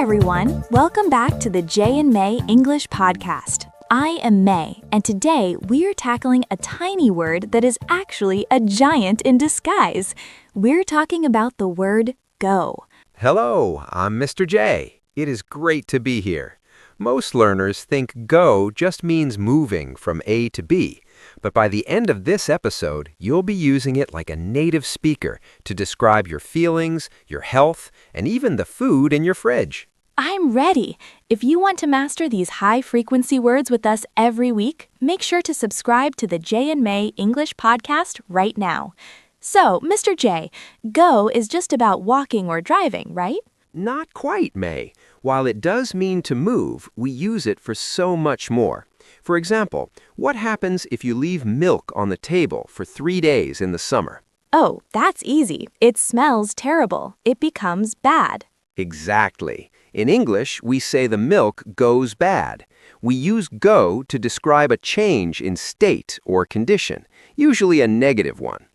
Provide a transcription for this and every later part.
everyone, welcome back to the Jay and May English podcast. I am May, and today we're tackling a tiny word that is actually a giant in disguise. We're talking about the word go. Hello, I'm Mr. J. It is great to be here. Most learners think go just means moving from A to B, but by the end of this episode, you'll be using it like a native speaker to describe your feelings, your health, and even the food in your fridge. I'm ready. If you want to master these high-frequency words with us every week, make sure to subscribe to the Jay and May English podcast right now. So, Mr. J, go is just about walking or driving, right? Not quite, May. While it does mean to move, we use it for so much more. For example, what happens if you leave milk on the table for 3 days in the summer? Oh, that's easy. It smells terrible. It becomes bad. Exactly. In English, we say the milk goes bad. We use go to describe a change in state or condition, usually a negative one.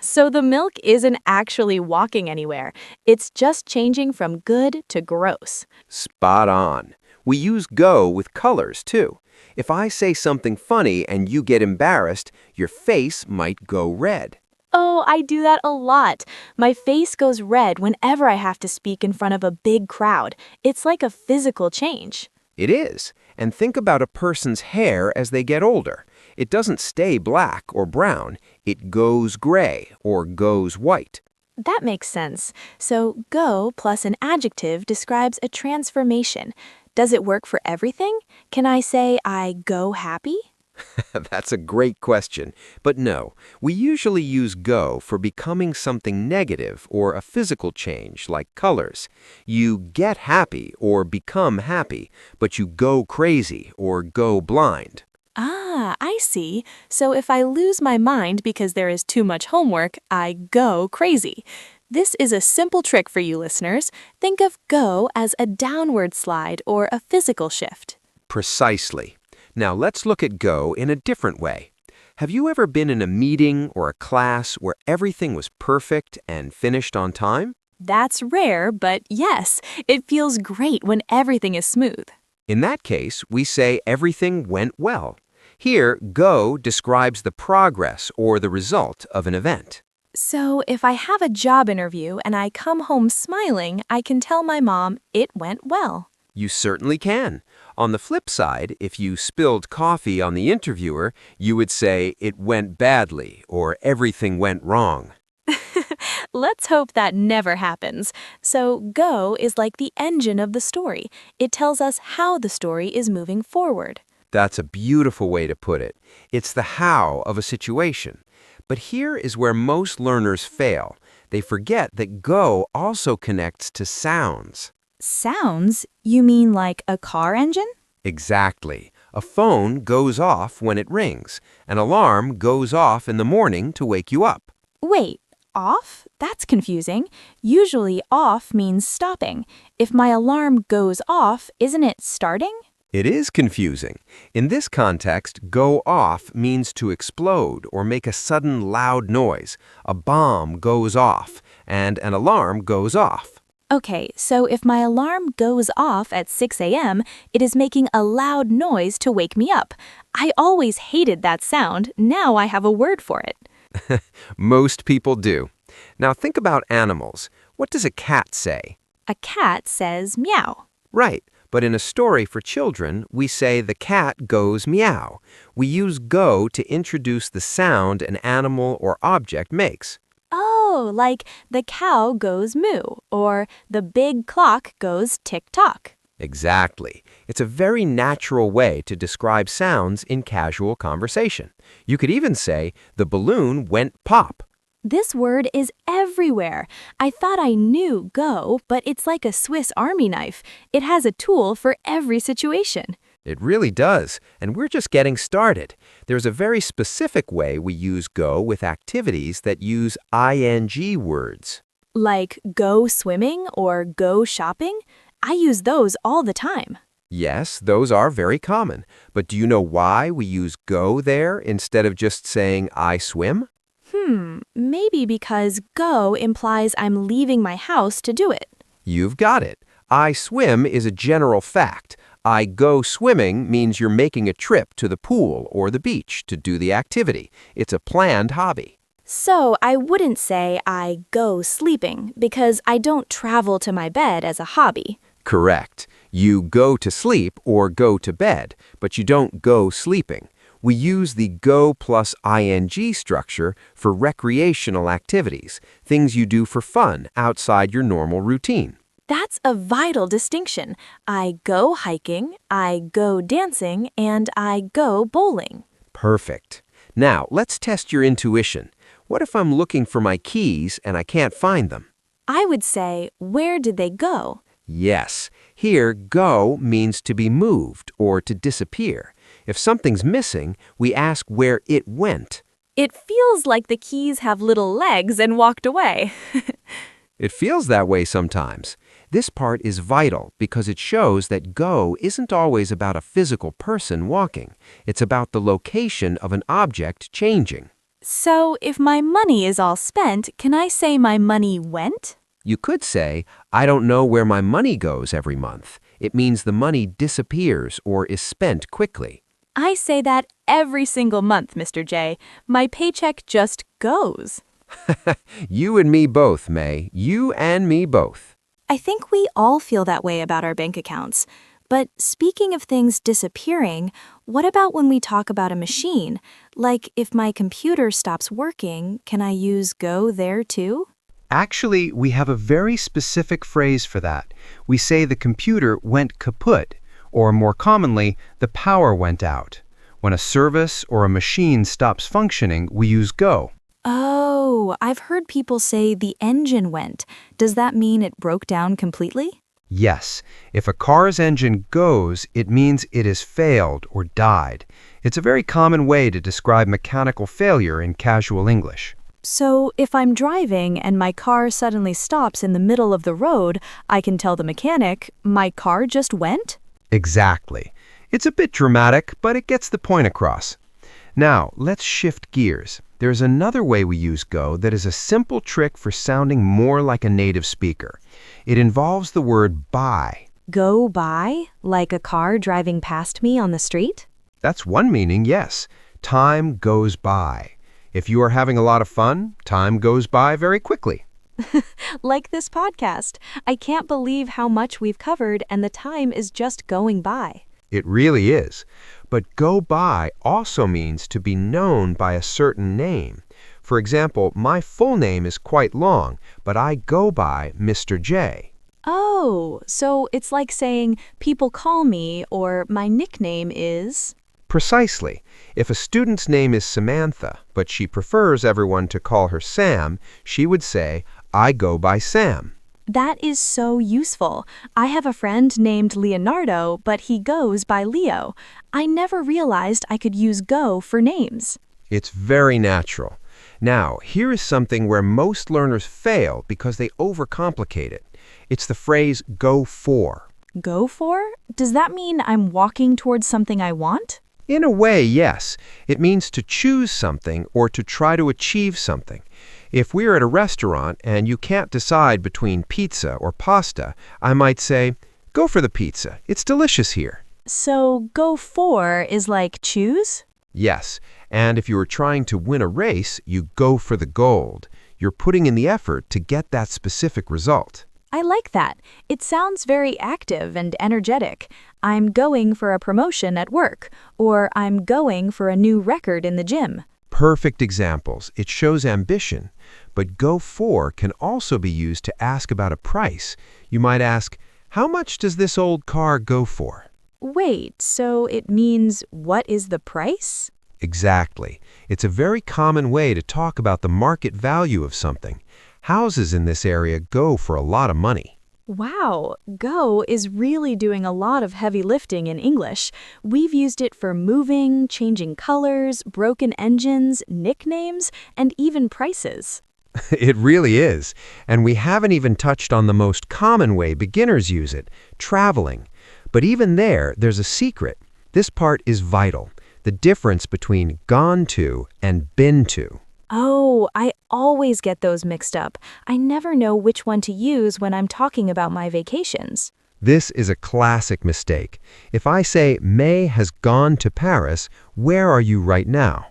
So the milk isn't actually walking anywhere. It's just changing from good to gross. Spot on. We use go with colors, too. If I say something funny and you get embarrassed, your face might go red. Oh, I do that a lot. My face goes red whenever I have to speak in front of a big crowd. It's like a physical change. It is. And think about a person's hair as they get older. It doesn't stay black or brown. It goes gray or goes white. That makes sense. So go plus an adjective describes a transformation. Does it work for everything? Can I say I go happy? That's a great question. But no, we usually use go for becoming something negative or a physical change like colors. You get happy or become happy, but you go crazy or go blind. Ah, I see. So if I lose my mind because there is too much homework, I go crazy. This is a simple trick for you listeners. Think of go as a downward slide or a physical shift. Precisely. Now let's look at go in a different way. Have you ever been in a meeting or a class where everything was perfect and finished on time? That's rare, but yes, it feels great when everything is smooth. In that case, we say everything went well. Here, go describes the progress or the result of an event. So if I have a job interview and I come home smiling, I can tell my mom it went well. You certainly can. On the flip side, if you spilled coffee on the interviewer, you would say it went badly or everything went wrong. Let's hope that never happens. So go is like the engine of the story. It tells us how the story is moving forward. That's a beautiful way to put it. It's the how of a situation. But here is where most learners fail. They forget that go also connects to sounds. Sounds? You mean like a car engine? Exactly. A phone goes off when it rings. An alarm goes off in the morning to wake you up. Wait, off? That's confusing. Usually off means stopping. If my alarm goes off, isn't it starting? It is confusing. In this context, go off means to explode or make a sudden loud noise. A bomb goes off, and an alarm goes off. Okay, so if my alarm goes off at 6 a.m., it is making a loud noise to wake me up. I always hated that sound. Now I have a word for it. Most people do. Now think about animals. What does a cat say? A cat says meow. Right. But in a story for children, we say the cat goes meow. We use go to introduce the sound an animal or object makes. Oh, like the cow goes moo, or the big clock goes tick-tock. Exactly. It's a very natural way to describe sounds in casual conversation. You could even say, the balloon went pop. This word is everywhere. I thought I knew go, but it's like a Swiss Army knife. It has a tool for every situation. It really does, and we're just getting started. There's a very specific way we use go with activities that use ing words. Like go swimming or go shopping? I use those all the time. Yes, those are very common. But do you know why we use go there instead of just saying I swim? Maybe because go implies I'm leaving my house to do it. You've got it. I swim is a general fact. I go swimming means you're making a trip to the pool or the beach to do the activity. It's a planned hobby. So I wouldn't say I go sleeping because I don't travel to my bed as a hobby. Correct. You go to sleep or go to bed, but you don't go sleeping. We use the go plus ing structure for recreational activities, things you do for fun outside your normal routine. That's a vital distinction. I go hiking, I go dancing, and I go bowling. Perfect. Now, let's test your intuition. What if I'm looking for my keys and I can't find them? I would say, where did they go? Yes. Here, go means to be moved or to disappear. If something's missing, we ask where it went. It feels like the keys have little legs and walked away. It feels that way sometimes. This part is vital because it shows that go isn't always about a physical person walking. It's about the location of an object changing. So, if my money is all spent, can I say my money went? You could say, I don't know where my money goes every month. It means the money disappears or is spent quickly. I say that every single month, Mr. J. My paycheck just goes. You and me both, May. You and me both. I think we all feel that way about our bank accounts. But speaking of things disappearing, what about when we talk about a machine? Like, if my computer stops working, can I use go there too? Actually, we have a very specific phrase for that. We say the computer went kaput, or more commonly, the power went out. When a service or a machine stops functioning, we use go. Oh, I've heard people say the engine went. Does that mean it broke down completely? Yes, if a car's engine goes, it means it has failed or died. It's a very common way to describe mechanical failure in casual English. So, if I'm driving and my car suddenly stops in the middle of the road, I can tell the mechanic, my car just went? Exactly. It's a bit dramatic, but it gets the point across. Now, let's shift gears. There's another way we use go that is a simple trick for sounding more like a native speaker. It involves the word by. Go by? Like a car driving past me on the street? That's one meaning, yes. Time goes by. If you are having a lot of fun, time goes by very quickly. Like this podcast. I can't believe how much we've covered and the time is just going by. It really is. But go by also means to be known by a certain name. For example, my full name is quite long, but I go by Mr. J. Oh, so it's like saying people call me or my nickname is... Precisely. If a student's name is Samantha, but she prefers everyone to call her Sam, she would say, I go by Sam. That is so useful. I have a friend named Leonardo, but he goes by Leo. I never realized I could use go for names. It's very natural. Now, here is something where most learners fail because they overcomplicate it. It's the phrase go for. Go for? Does that mean I'm walking towards something I want? In a way, yes. It means to choose something or to try to achieve something. If we're at a restaurant and you can't decide between pizza or pasta, I might say, go for the pizza. It's delicious here. So go for is like choose? Yes, and if you are trying to win a race, you go for the gold. You're putting in the effort to get that specific result. I like that. It sounds very active and energetic. I'm going for a promotion at work, or I'm going for a new record in the gym. Perfect examples. It shows ambition. But go for can also be used to ask about a price. You might ask, how much does this old car go for? Wait, so it means what is the price? Exactly. It's a very common way to talk about the market value of something. Houses in this area go for a lot of money. Wow, go is really doing a lot of heavy lifting in English. We've used it for moving, changing colors, broken engines, nicknames, and even prices. It really is. And we haven't even touched on the most common way beginners use it, traveling. But even there's a secret. This part is vital. The difference between gone to and been to. Oh, I always get those mixed up. I never know which one to use when I'm talking about my vacations. This is a classic mistake. If I say, May has gone to Paris, where are you right now?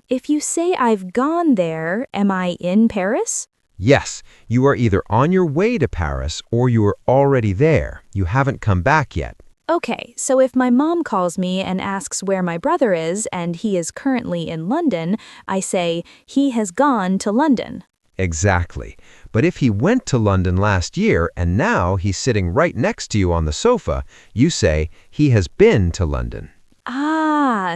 If you say I've gone there, am I in Paris? Yes, you are either on your way to Paris or you are already there. You haven't come back yet. Okay, so if my mom calls me and asks where my brother is and he is currently in London, I say, he has gone to London. Exactly. But if he went to London last year and now he's sitting right next to you on the sofa, you say, he has been to London.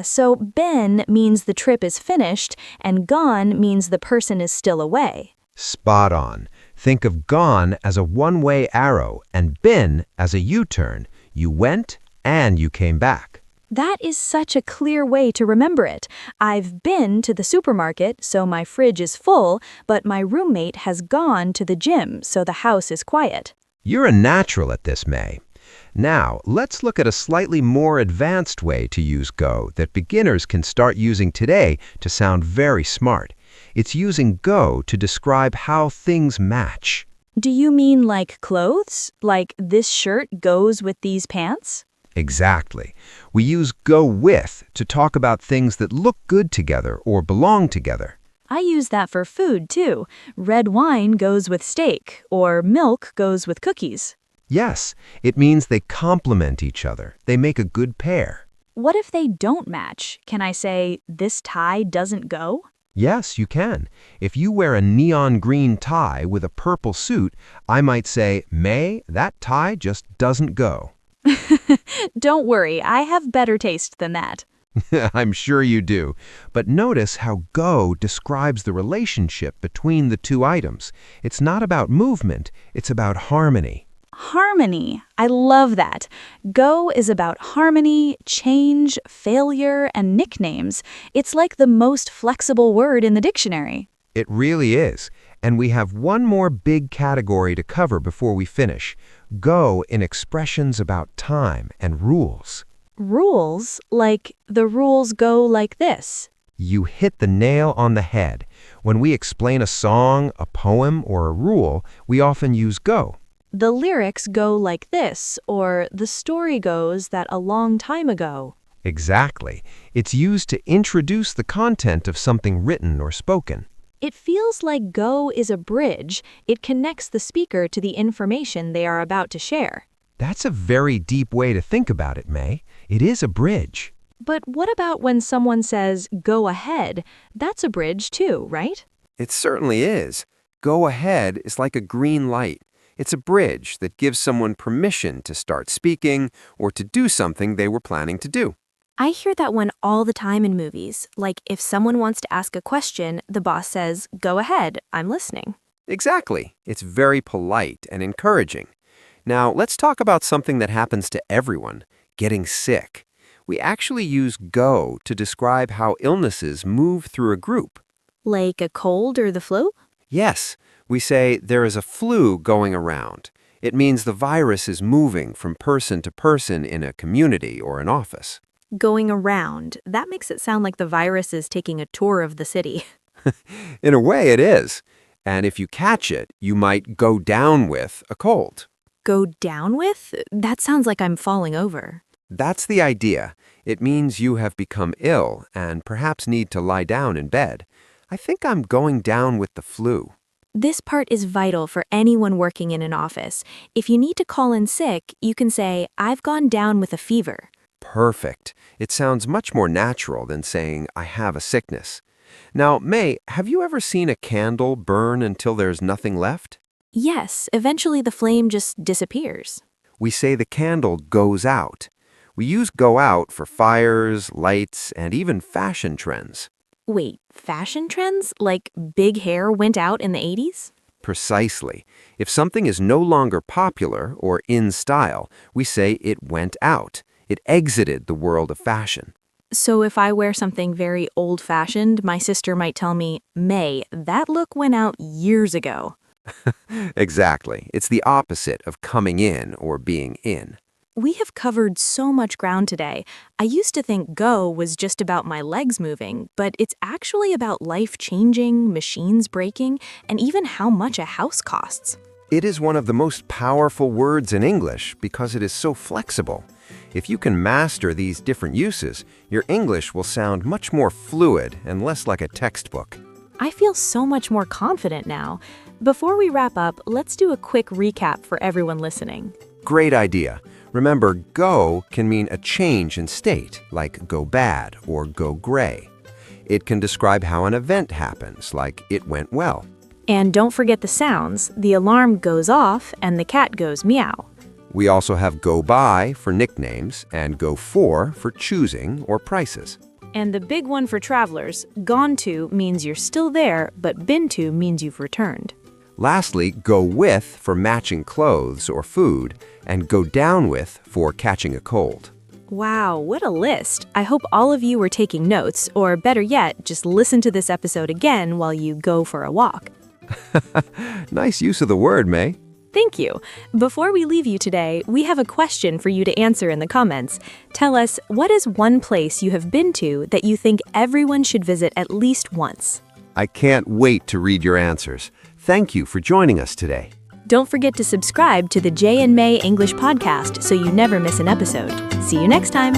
So been means the trip is finished and gone means the person is still away. Spot on. Think of gone as a one-way arrow and been as a U-turn. You went and you came back. That is such a clear way to remember it. I've been to the supermarket, so my fridge is full, but my roommate has gone to the gym, so the house is quiet. You're a natural at this, May. Now, let's look at a slightly more advanced way to use go that beginners can start using today to sound very smart. It's using go to describe how things match. Do you mean like clothes? Like this shirt goes with these pants? Exactly. We use go with to talk about things that look good together or belong together. I use that for food too. Red wine goes with steak, or milk goes with cookies. Yes, it means they complement each other. They make a good pair. What if they don't match? Can I say, this tie doesn't go? Yes, you can. If you wear a neon green tie with a purple suit, I might say, May, that tie just doesn't go. Don't worry, I have better taste than that. I'm sure you do. But notice how go describes the relationship between the two items. It's not about movement, it's about harmony. Harmony. I love that. Go is about harmony, change, failure, and nicknames. It's like the most flexible word in the dictionary. It really is. And we have one more big category to cover before we finish. Go in expressions about time and rules. Rules? Like the rules go like this. You hit the nail on the head. When we explain a song, a poem, or a rule, we often use go. The lyrics go like this, or the story goes that a long time ago. Exactly. It's used to introduce the content of something written or spoken. It feels like go is a bridge. It connects the speaker to the information they are about to share. That's a very deep way to think about it, May. It is a bridge. But what about when someone says, go ahead? That's a bridge too, right? It certainly is. Go ahead is like a green light. It's a bridge that gives someone permission to start speaking or to do something they were planning to do. I hear that one all the time in movies. Like if someone wants to ask a question, the boss says, go ahead, I'm listening. Exactly. It's very polite and encouraging. Now, let's talk about something that happens to everyone, getting sick. We actually use go to describe how illnesses move through a group. Like a cold or the flu? Yes, we say there is a flu going around. It means the virus is moving from person to person in a community or an office. Going around. That makes it sound like the virus is taking a tour of the city. In a way, it is. And if you catch it, you might go down with a cold. Go down with? That sounds like I'm falling over. That's the idea. It means you have become ill and perhaps need to lie down in bed. I think I'm going down with the flu. This part is vital for anyone working in an office. If you need to call in sick, you can say, I've gone down with a fever. Perfect. It sounds much more natural than saying, I have a sickness. Now, May, have you ever seen a candle burn until there's nothing left? Yes, eventually the flame just disappears. We say the candle goes out. We use go out for fires, lights, and even fashion trends. Wait, fashion trends? Like big hair went out in the 80s? Precisely. If something is no longer popular or in style, we say it went out. It exited the world of fashion. So if I wear something very old-fashioned, my sister might tell me, May, that look went out years ago. Exactly. It's the opposite of coming in or being in. We have covered so much ground today. I used to think go was just about my legs moving, but it's actually about life changing, machines breaking, and even how much a house costs. It is one of the most powerful words in English because it is so flexible. If you can master these different uses, your English will sound much more fluid and less like a textbook. I feel so much more confident now. Before we wrap up, let's do a quick recap for everyone listening. Great idea. Remember, go can mean a change in state, like go bad or go gray. It can describe how an event happens, like it went well. And don't forget the sounds. The alarm goes off and the cat goes meow. We also have go by for nicknames and go for choosing or prices. And the big one for travelers, gone to means you're still there, but been to means you've returned. Lastly, go with for matching clothes or food, and go down with for catching a cold. Wow, what a list. I hope all of you were taking notes, or better yet, just listen to this episode again while you go for a walk. Nice use of the word, May. Thank you. Before we leave you today, we have a question for you to answer in the comments. Tell us, what is one place you have been to that you think everyone should visit at least once? I can't wait to read your answers. Thank you for joining us today. Don't forget to subscribe to the Jay and May English podcast so you never miss an episode. See you next time.